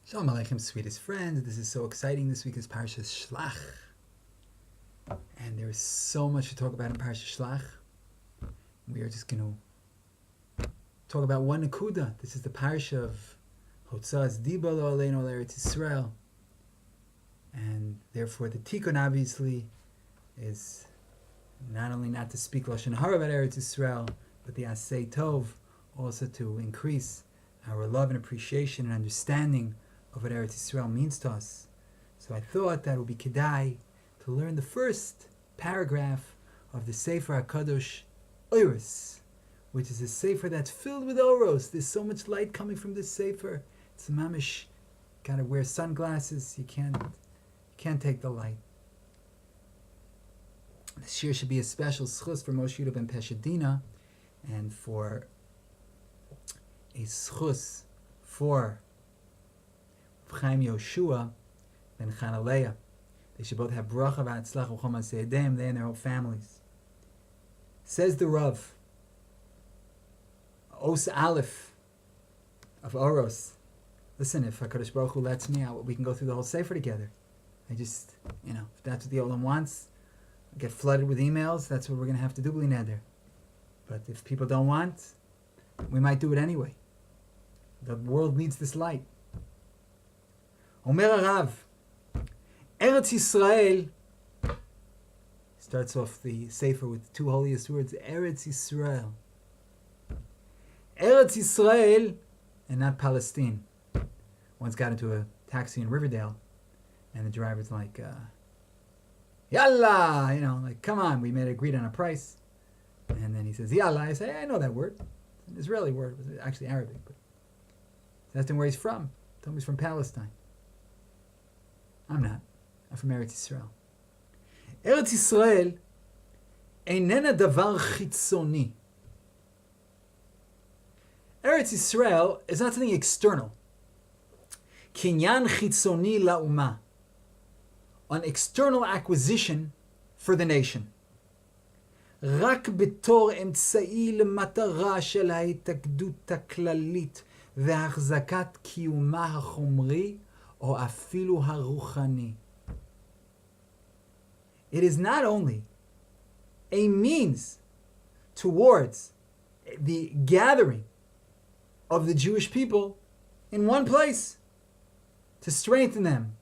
Shalom Aleichem, sweetest friends. This is so exciting. This week is Parshas Shlach. And there is so much to talk about in Parshas Shlach. We are just going to talk about one Nakuda. This is the Parsha of Hotzas Diba Lo Aleinu Eretz Yisrael. And therefore the Tikkun obviously is not only not to speak Lashon Hara about Eretz Yisrael, but the Asay Tov, also to increase our love and appreciation and understanding of what Eretz Yisrael means to us. So I thought that it would be kedai to learn the first paragraph of the Sefer HaKadosh Oros, which is a Sefer that's filled with Oros. There's so much light coming from this Sefer. It's mamish. Gotta wear sunglasses. You can't take the light. This year should be a special schus for Moshe Yudah ben Peshadina, and for a schus for Chaim Yoshua ben Chanaleah. They should both have bracha v'atzlach u'chol ma'aseh yedayim, they and their whole families. Says the Rav, Os Aleph of Oros. Listen, if HaKadosh Baruch Hu lets me out, we can go through the whole Sefer together. I just, if that's what the Olam wants, I get flooded with emails, that's what we're going to have to do, Bli Neder. But if people don't want, we might do it anyway. The world needs this light. Omer Harav, Eretz Yisrael, starts off the Sefer with the two holiest words, Eretz Yisrael. Eretz Yisrael, and not Palestine. Once got into a taxi in Riverdale, and the driver's like, Yalla, like, come on, we agreed on a price. And then he says, Yalla. I say, I know that word. It's an Israeli word. It was actually Arabic. But asked him where he's from. Told me he's from Palestine. I'm not. I'm from Eretz Yisrael. Eretz Yisrael einena davar chitzoni. Eretz Yisrael is not something external. Kinyan chitzoni la'umah. An external acquisition for the nation. רק בתור אמצעי למטרה של ההתאגדות הכללית והחזקת קיומה החומרי או אפילו הרוחני. It is not only a means towards the gathering of the Jewish people in one place to strengthen them,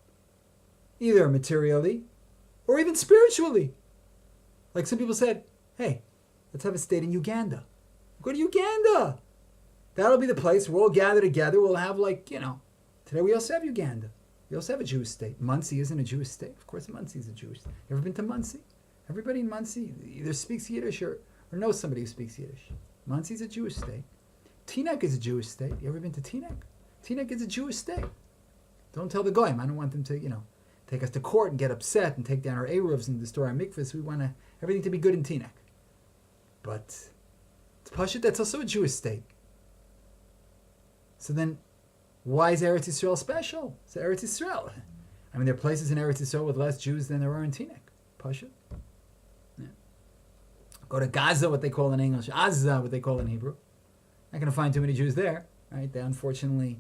either materially or even spiritually. Like some people said, hey, let's have a state in Uganda. Go to Uganda. That'll be the place we'll all gather together. We'll have today we also have Uganda. We also have a Jewish state. Muncie isn't a Jewish state. Of course, Muncie is a Jewish state. You ever been to Muncie? Everybody in Muncie either speaks Yiddish or knows somebody who speaks Yiddish. Muncie's a Jewish state. Teaneck is a Jewish state. You ever been to Teaneck? Teaneck is a Jewish state. Don't tell the goyim. I don't want them to, take us to court and get upset and take down our Eruvs and destroy our mikvahs. We want everything to be good in Teaneck. But it's Pashut, that's also a Jewish state. So then, why is Eretz Yisrael special? It's Eretz Yisrael. There are places in Eretz Yisrael with less Jews than there are in Teaneck. Pashut. Yeah. Go to Gaza, what they call in English. Azza, what they call in Hebrew. Not going to find too many Jews there. Right? They unfortunately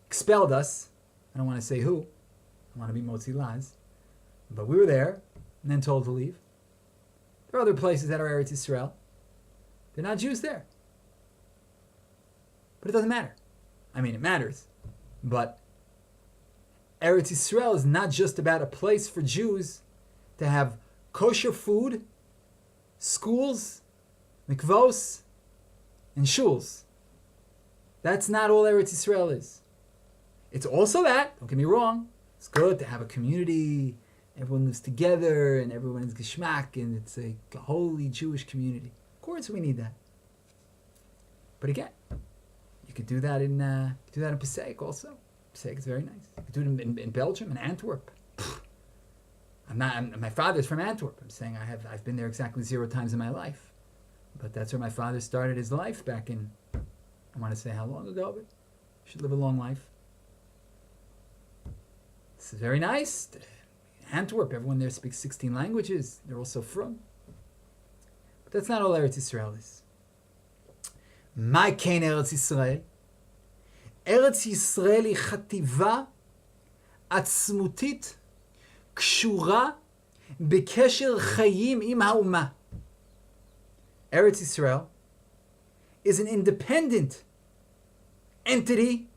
expelled us. I don't want to say who. I want to be Motzi Laz. But we were there and then told to leave. There are other places that are Eretz Yisrael. They're not Jews there. But it doesn't matter. It matters. But Eretz Yisrael is not just about a place for Jews to have kosher food, schools, mikvos, and shuls. That's not all Eretz Yisrael is. It's also that, don't get me wrong, it's good to have a community, everyone lives together, and everyone is geschmack, and it's a holy Jewish community. Of course we need that. But again, you could do that in Passaic also. Passaic is very nice. You could do it in Belgium, in Antwerp. My father's from Antwerp. I'm saying I've been there exactly 0 times in my life. But that's where my father started his life back in, I want to say how long ago, but should live a long life. This is very nice. Antwerp, everyone there speaks 16 languages. They're also from. But that's not all Eretz Yisrael is. My Kain Eretz Yisrael. Eretz Yisrael היא חטיבה עצמותית קשורה בקשר חיים עם האומה. Eretz Yisrael is an independent entity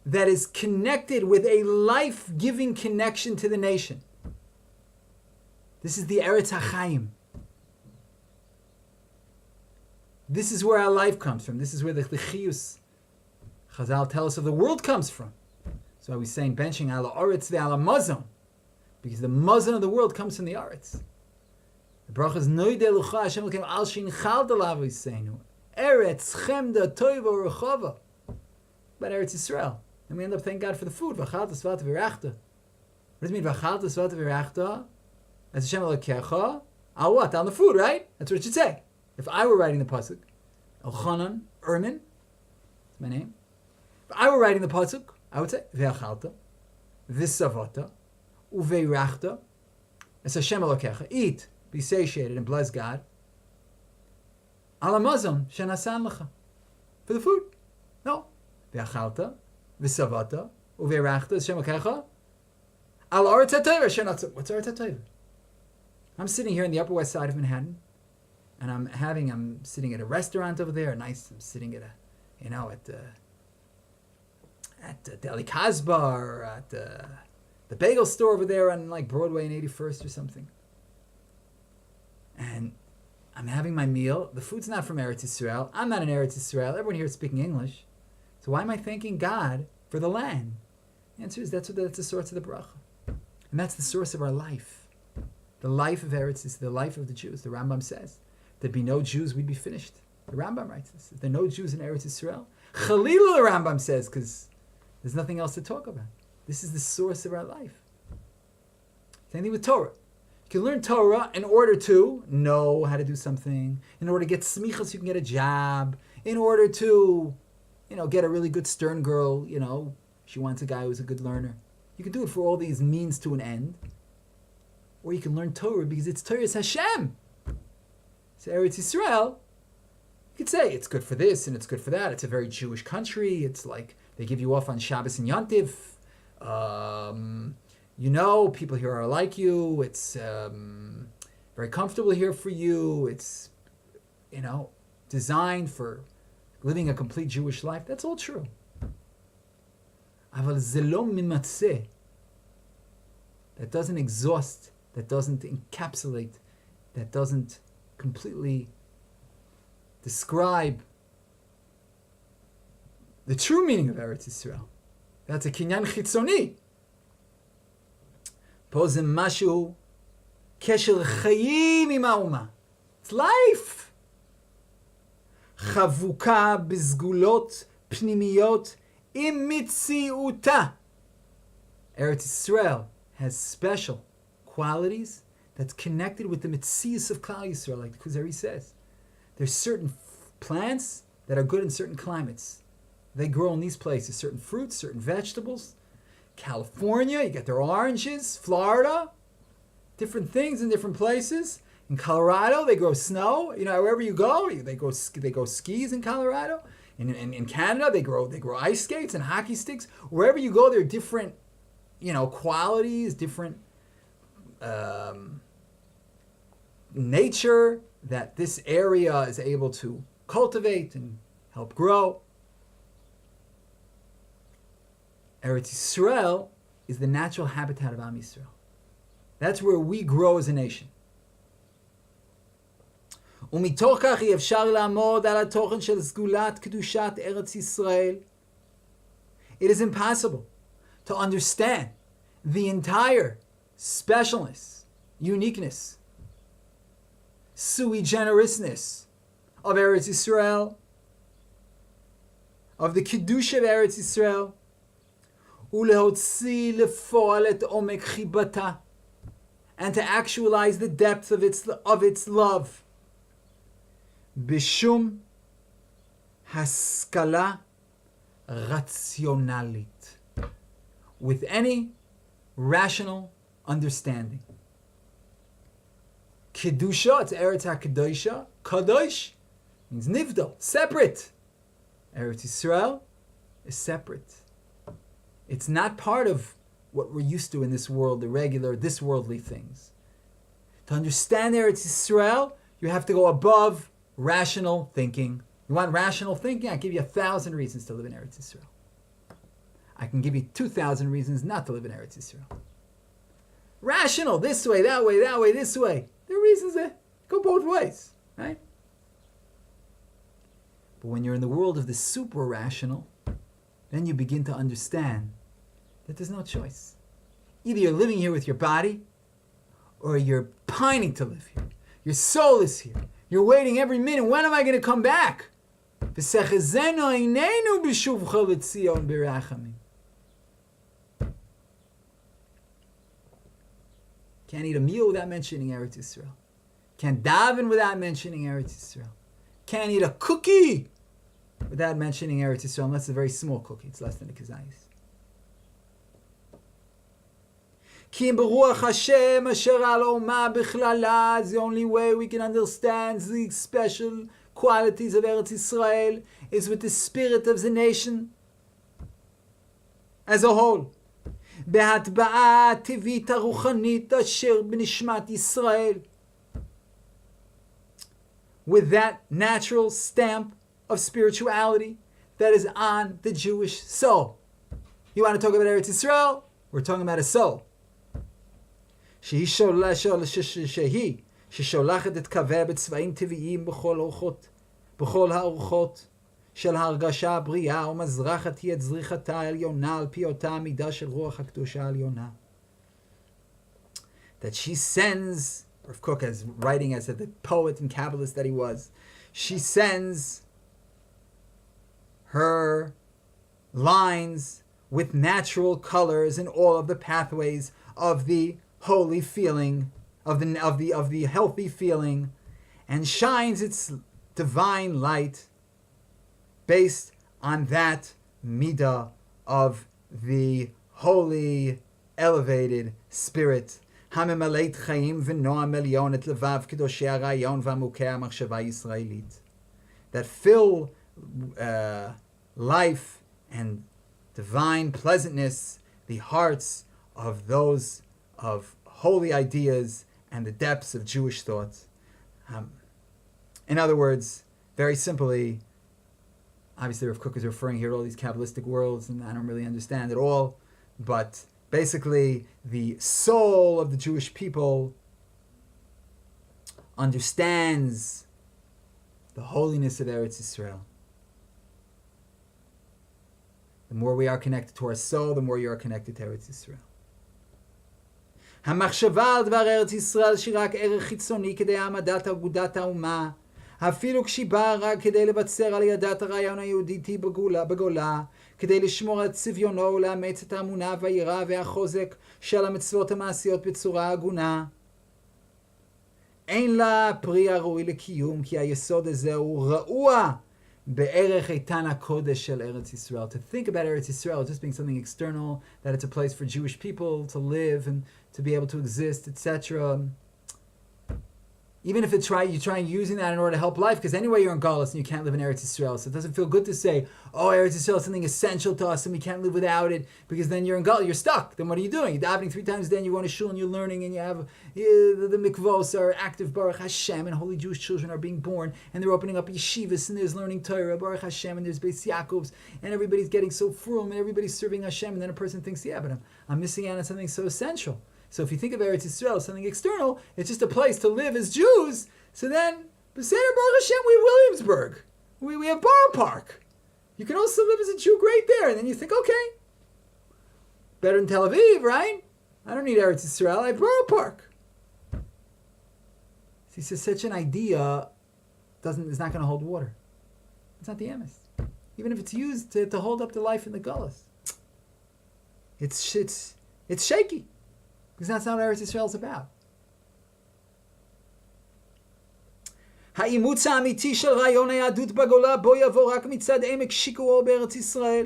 that is connected with a life-giving connection to the nation. This is the Eretz HaChaim. This is where our life comes from. This is where the chiyus Chazal tell us of the world comes from. So we're saying benching ala Eretz ve'ala mazon, because the mazon of the world comes from the Eretz. The bracha is noideh lucha Hashem l'kem al shinchal dalav yiseinu Eretz chemda toiva rechava. But Eretz Yisrael, and we end up thanking God for the food. V'achalta svata v'rachta. What does it mean? V'achalta svata v'rachta. As Hashem l'kecha. Al what? On the food, right? That's what it should say. If I were writing the pasuk, Elchonon Ehrman, that's my name. If I were writing the pasuk, I would say Ve'achalta, V'savata, Uve'rachta, as Hashem Elokecha. Eat, be satiated, and bless God. Al hamazon shenasan lecha, for the food. No, Ve'achalta, V'savata, Uve'rachta, as Hashem Elokecha. Al Eretz HaTorah shenatzah. What's Eretz HaTorah? I'm sitting here in the Upper West Side of Manhattan. And I'm sitting at a restaurant over there, I'm sitting at the Deli Kasbah, or at the bagel store over there on like Broadway and 81st or something. And I'm having my meal. The food's not from Eretz Yisrael. I'm not in Eretz Yisrael. Everyone here is speaking English. So why am I thanking God for the land? The answer is that's the source of the bracha. And that's the source of our life. The life of Eretz is the life of the Jews. The Rambam says, there'd be no Jews, we'd be finished. The Rambam writes this. If there are no Jews in Eretz Yisrael, Chalila, the Rambam says, because there's nothing else to talk about. This is the source of our life. Same thing with Torah. You can learn Torah in order to know how to do something, in order to get smicha so you can get a job, in order to, get a really good stern girl, she wants a guy who's a good learner. You can do it for all these means to an end. Or you can learn Torah because it's Torah's Hashem. So Eretz Yisrael, you could say it's good for this and it's good for that. It's a very Jewish country. It's like they give you off on Shabbos and Yontif. People here are like you. It's very comfortable here for you. It's, designed for living a complete Jewish life. That's all true. Aval ze lo mimatzeh. That doesn't exhaust, that doesn't encapsulate, that doesn't completely describe the true meaning of Eretz Yisrael. That's a kinyan chitzoni. Po ze mashu kesher chayim im ha'uma. It's life. Chavuka bezgulot pnimiyot im mitziuta. Eretz Yisrael has special qualities that's connected with the mitzias of Klal Yisrael, like the Kuzari says. There's certain plants that are good in certain climates. They grow in these places, certain fruits, certain vegetables. California, you get their oranges. Florida, different things in different places. In Colorado, they grow snow. Wherever you go, they go skis in Colorado. In Canada, they grow ice skates and hockey sticks. Wherever you go, there are different, qualities, different nature that this area is able to cultivate and help grow. Eretz Yisrael is the natural habitat of Am Yisrael. That's where we grow as a nation. ומתוך כך אי אפשר לעמוד על התוכן של סגולת קדושת ארץ ישראל. It is impossible to understand the entire specialness, uniqueness, sui generousness of Eretz Yisrael, of the Kiddush of Eretz Yisrael, ולהוציא לפועל את עומק חיבתה, and to actualize the depth of its love. בשום השכלה רציונלית, with any rational understanding. Kedusha, it's Eretz HaKadosha. Kadosh means nivdal, separate. Eretz Yisrael is separate. It's not part of what we're used to in this world, the regular, this worldly things. To understand Eretz Yisrael, you have to go above rational thinking. You want rational thinking? I give you 1,000 reasons to live in Eretz Yisrael. I can give you 2,000 reasons not to live in Eretz Yisrael. Rational, this way, that way, this way. There are reasons that go both ways, right? But when you're in the world of the super rational, then you begin to understand that there's no choice. Either you're living here with your body, or you're pining to live here. Your soul is here. You're waiting every minute. When am I going to come back? Can't eat a meal without mentioning Eretz Yisrael. Can't daven without mentioning Eretz Yisrael. Can't eat a cookie without mentioning Eretz Yisrael, unless it's a very small cookie. It's less than a kazayis. Ki beruach Hashem asher al oma bichlala is the only way we can understand the special qualities of Eretz Yisrael is with the spirit of the nation as a whole. בהטבעה הטבעית הרוחנית אשר בנשמת ישראל. With that natural stamp of spirituality that is on the Jewish soul. You want to talk about Eretz Yisrael? We're talking about a soul. שהיא ששולחת את קוויה בצבעים טבעיים בכל האורחות של ההרגשה הבריאה ומזרחת היא את זריחתה העליונה על פי אותה המידה של רוח הקדושה העליונה. That she sends, Rav Kook as writing as the poet and Kabbalist that he was, she sends her lines with natural colors in all of the pathways of the holy feeling, of the healthy feeling, and shines its divine light based on that midah of the holy, elevated spirit. הממלאת חיים ונועם עליון את לבב קדושי הרעיון ועמוקי המחשבה הישראלית. That fill life and divine pleasantness the hearts of those of holy ideas and the depths of Jewish thought. In other words, very simply, obviously Rav Kook is referring here to all these Kabbalistic worlds, and I don't really understand it all, but basically the soul of the Jewish people understands the holiness of Eretz Yisrael. The more we are connected to our soul, the more you are connected to Eretz Yisrael. המחשבה על דבר ארץ ישראל שהיא רק ערך חיצוני כדי העמדת אגודת האומה, אפילו כשהיא באה רק כדי לבצר על ידת הרעיון היהודי בגולה, כדי לשמור על צביונו ולאמץ את האמונה והיראה והחוזק של המצוות המעשיות בצורה הגונה. אין לה פרי הראוי לקיום, כי היסוד הזה הוא רעוע בערך איתן הקודש של ארץ ישראל. To think about Eretz Yisrael just being something external, that it's a place for Jewish people to live and to be able to exist, etc. Even if you try using that in order to help life, because anyway you're in Galus and you can't live in Eretz Yisrael, so it doesn't feel good to say, oh, Eretz Yisrael is something essential to us and we can't live without it, because then you're in Galus, you're stuck. Then what are you doing? You're davening 3 times a day and you're going to shul and you're learning and you have the mikvos are active, Baruch Hashem, and holy Jewish children are being born and they're opening up yeshivas and there's learning Torah, Baruch Hashem, and there's Beis Yaakovs and everybody's getting so frum and everybody's serving Hashem, and then a person thinks, yeah, but I'm missing out on something so essential. So if you think of Eretz Yisrael as something external, it's just a place to live as Jews. So then, B'Seder Baruch Hashem, we have Williamsburg. We have Borough Park. You can also live as a Jew great there. And then you think, okay, better than Tel Aviv, right? I don't need Eretz Yisrael, I have Borough Park. So he says such an idea is not going to hold water. It's not the emes. Even if it's used to hold up the life in the gullus. It's shaky. Because that's not what Eretz Yisrael is about. האימוץ האמיתי של רעיון היהדות בגולה בו יבוא רק מצד עמק שיקועו בארץ ישראל.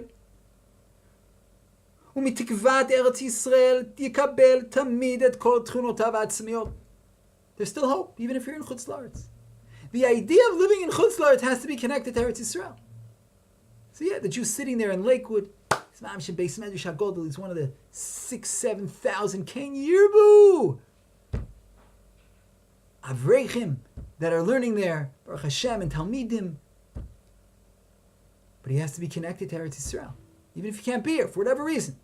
ומתקוות ארץ ישראל יקבל תמיד את כל תכונותיו העצמיות. There's still hope, even if you're in Chutz La'aretz. The idea of living in Chutz La'aretz has to be connected to Eretz Yisrael. So yeah, the Jew sitting there in Lakewood, he's one of the 6,000-7,000 Ken Yirbu Avrechim that are learning there, Baruch Hashem and Talmidim. But he has to be connected to Eretz Yisrael, even if he can't be here for whatever reason.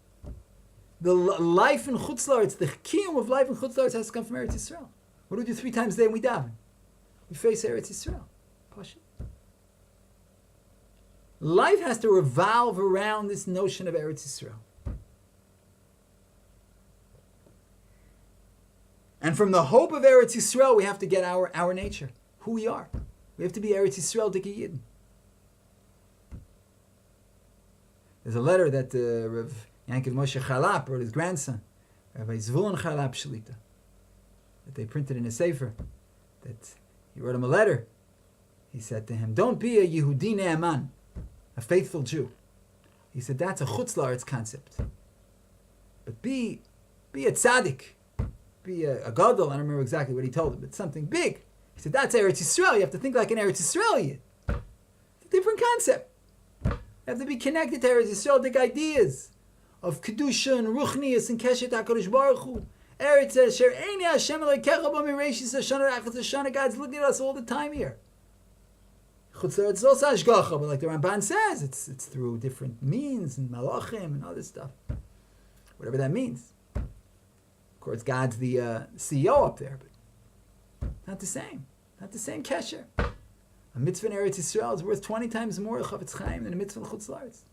The life in Chutz La'aretz, the kiyum of life in Chutz La'aretz has to come from Eretz Yisrael. What do we do 3 times a day when we daven? We face Eretz Yisrael. Pasha. Life has to revolve around this notion of Eretz Yisrael. And from the hope of Eretz Yisrael, we have to get our nature, who we are. We have to be Eretz Yisrael Dike Yidden. There's a letter that Rav Yankiv Moshe Chalap wrote his grandson, Rabbi Zvulun Chalap Shalita, that they printed in a sefer, that he wrote him a letter. He said to him, don't be a Yehudi Ne'aman, a faithful Jew. He said, that's a Chutz La'aretz concept. But be a tzaddik, be a gadol. I don't remember exactly what he told him, but something big. He said, that's Eretz Yisrael. You have to think like an Eretz Yisrael. It's a different concept. You have to be connected to Eretz Yisrael, the ideas of Kedusha and Ruchnius and Keshet HaKadosh Baruch Hu. Eretz Asher Eini Hashem Elokecha Bo Mireshis Hashanah Rachas Hashanah. God's looking at us all the time here. Chutz La'aretz is also Hashgacha, but like the Ramban says, it's through different means and malachim and other stuff. Whatever that means. Of course, God's the CEO up there, but not the same. Not the same kesher. A mitzvah in Eretz Yisrael is worth 20 times more Chavetz Chaim than a mitzvah in Chutz La'aretz.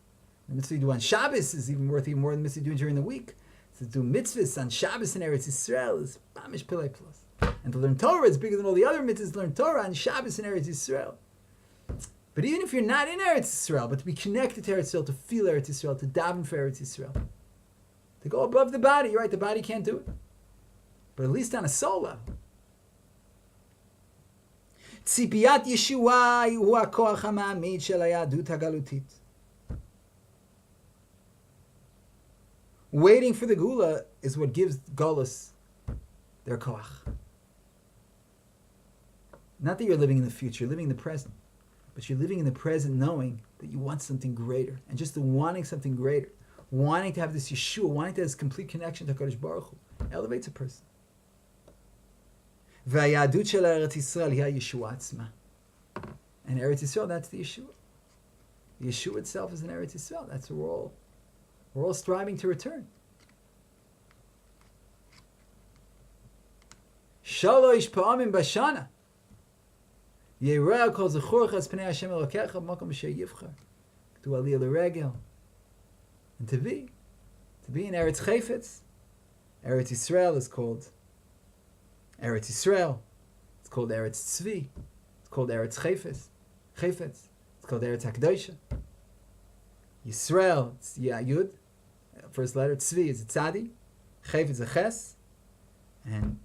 The mitzvah you do on Shabbos is even worth more than the mitzvah you do during the week. To do mitzvahs on Shabbos in Eretz Yisrael is Mamish Pilei Plus. And to learn Torah is bigger than all the other mitzvahs. To learn Torah on Shabbos in Eretz Yisrael. But even if you're not in Eretz Yisrael, but to be connected to Eretz Yisrael, to feel Eretz Yisrael, to daven for Eretz Yisrael, to go above the body, you're right, the body can't do it. But at least on a soul level. ציפיית ישועה הוא הכוח המעמיד של היהדות הגלותית. Waiting for the Gula is what gives Golus their koach. Not that you're living in the future, you're living in the present. But you're living in the present knowing that you want something greater. And just the wanting something greater, wanting to have this Yeshua, wanting to have this complete connection to HaKadosh Baruch Hu, elevates a person. והיהדות של ארץ ישראל היא הישועה עצמה. And Eretz Yisrael, that's the Yeshua. The Yeshua itself is in Eretz Yisrael. That's where we're all striving to return. Shalosh pa'amim bashana. Yeirah kol zechorcha es pnei Hashem elokecha b'makom asher yivchar. To aliyah l'regel. And to be in Eretz Chayfetz. Eretz Yisrael is called Eretz Yisrael. It's called Eretz Tzvi. It's called Eretz Chayfetz. It's called Eretz HaKdosha. Yisrael, it's Yud. First letter, Tzvi is a Tzadi. Chayfetz is a Ches. And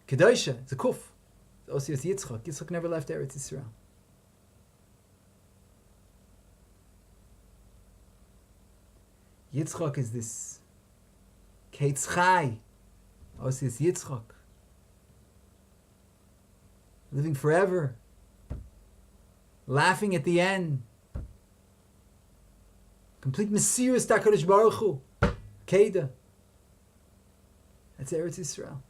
Kedosha, it's a Kuf. It's Osios Yitzchak. Yitzchak never left Eretz Yisrael. Yitzchak is this Ketz Chai. Osios Yitzchak. Living forever. Laughing at the end. Complete Mesiras HaKadosh Baruch Hu. Keda. That's Eretz Yisrael.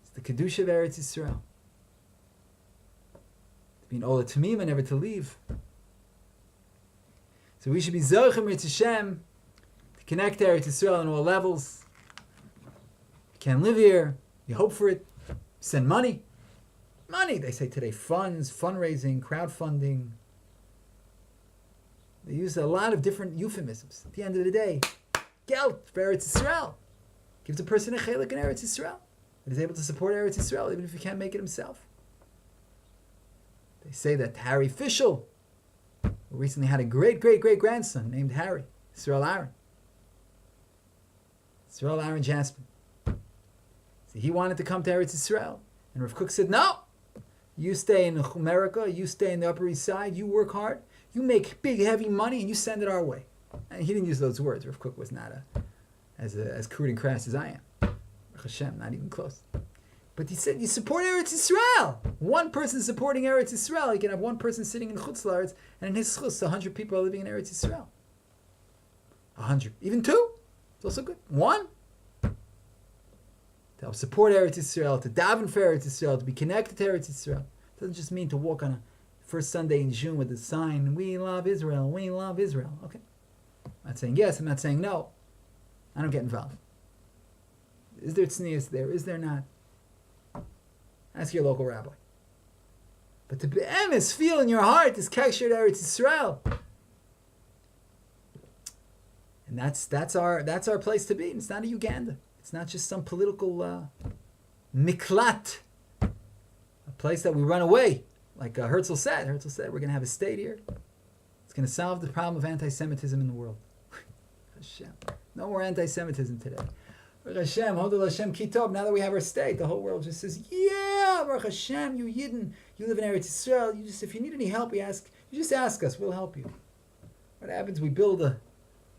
It's the Kedusha of Eretz Yisrael. To be an Ola Tamima, never to leave. So we should be Zochim Ritz Hashem to connect to Eretz Yisrael on all levels. You can't live here. You hope for it. Send money. Money, they say today, funds, fundraising, crowdfunding. They use a lot of different euphemisms. At the end of the day, Geld for Eretz Yisrael. Gives a person a chelik in Eretz Yisrael. That is able to support Eretz Yisrael even if he can't make it himself. They say that Harry Fischel recently had a great-great-great-grandson named Harry, Yisrael Aaron. Yisrael Aaron Jasper. So he wanted to come to Eretz Yisrael. And Rav Kook said, no, you stay in America, you stay in the Upper East Side, you work hard, you make big, heavy money, and you send it our way. And he didn't use those words. Rav Kook was not as crude and crass as I am. Hashem, not even close. But he said you support Eretz Yisrael. One person supporting Eretz Yisrael. You can have one person sitting in Chutz La'aretz, and in his chutz, 100 people are living in Eretz Yisrael. 100, even 2, it's also good. 1, to help support Eretz Yisrael, to daven for Eretz Yisrael, to be connected to Eretz Yisrael. It doesn't just mean to walk on a first Sunday in June with a sign, "We love Israel, we love Israel." Okay, I'm not saying yes, I'm not saying no. I don't get involved. Is there tznius there? Is there not? Ask your local rabbi. But to be'emes, feel in your heart this kasher Eretz Yisrael, and that's our place to be. It's not a Uganda. It's not just some political miklat, a place that we run away. Like Herzl said, we're going to have a state here. It's going to solve the problem of anti-Semitism in the world. Hashem. No more anti-Semitism today. Baruch Hashem, Hodel Hashem Kitov. Now that we have our state, the whole world just says, "Yeah, Baruch Hashem, you Yidden, you live in Eretz Yisrael. If you need any help, you just ask us. We'll help you." What happens? We build a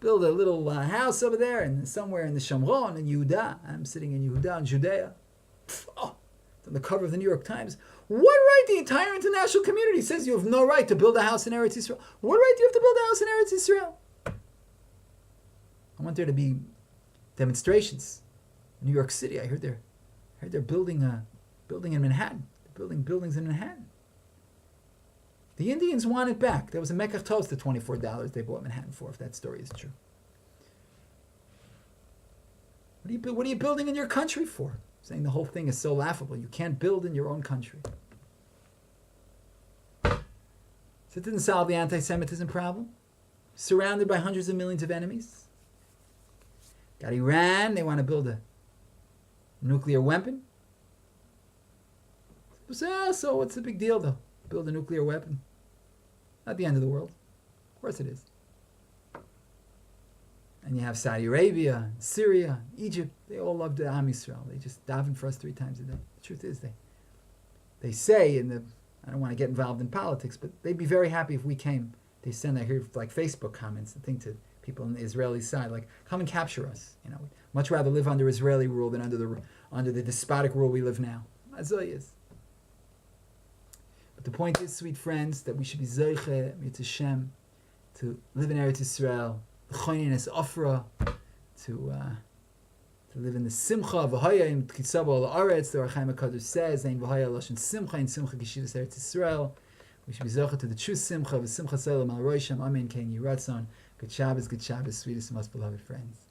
little house over there, and somewhere in the Shomron in Yehuda. I'm sitting in Yehuda in Judea. Oh, it's on the cover of the New York Times. What right? The entire international community says you have no right to build a house in Eretz Yisrael. What right do you have to build a house in Eretz Yisrael? I want there to be demonstrations in New York City. I heard they're building a building in Manhattan. They're building buildings in Manhattan. The Indians want it back. There was a mekach toast at $24 they bought Manhattan for, if that story is true. What are you building in your country for? Saying the whole thing is so laughable. You can't build in your own country. So it didn't solve the anti-Semitism problem. Surrounded by hundreds of millions of enemies. Got Iran, they want to build a nuclear weapon. So what's the big deal though? Build a nuclear weapon. Not the end of the world. Of course it is. And you have Saudi Arabia, Syria, Egypt. They all love the Am Yisrael. They just daven for us 3 times a day. The truth is they say I don't want to get involved in politics, but they'd be very happy if we came. They send, I hear like Facebook comments, I think, to people on the Israeli side, like, come and capture us. Much rather live under Israeli rule than under the despotic rule we live now. That's all it is. But the point is, sweet friends, that we should be Zoiche, Mitzvah Shem, to live in Eretz Yisrael, the Choinin Ofra, to live in the Simcha, V'haya im Tkitsabo Al-Aretz, the Ohr HaChaim HaKadosh says, Ein V'haya Lashon Simcha, in Simcha Geshivas Eretz Yisrael. We should be Zoiche to the true Simcha, V'simcha Selam Al Roisham, Amen, Ken Yiratzon. Good Shabbos, sweetest and most beloved friends.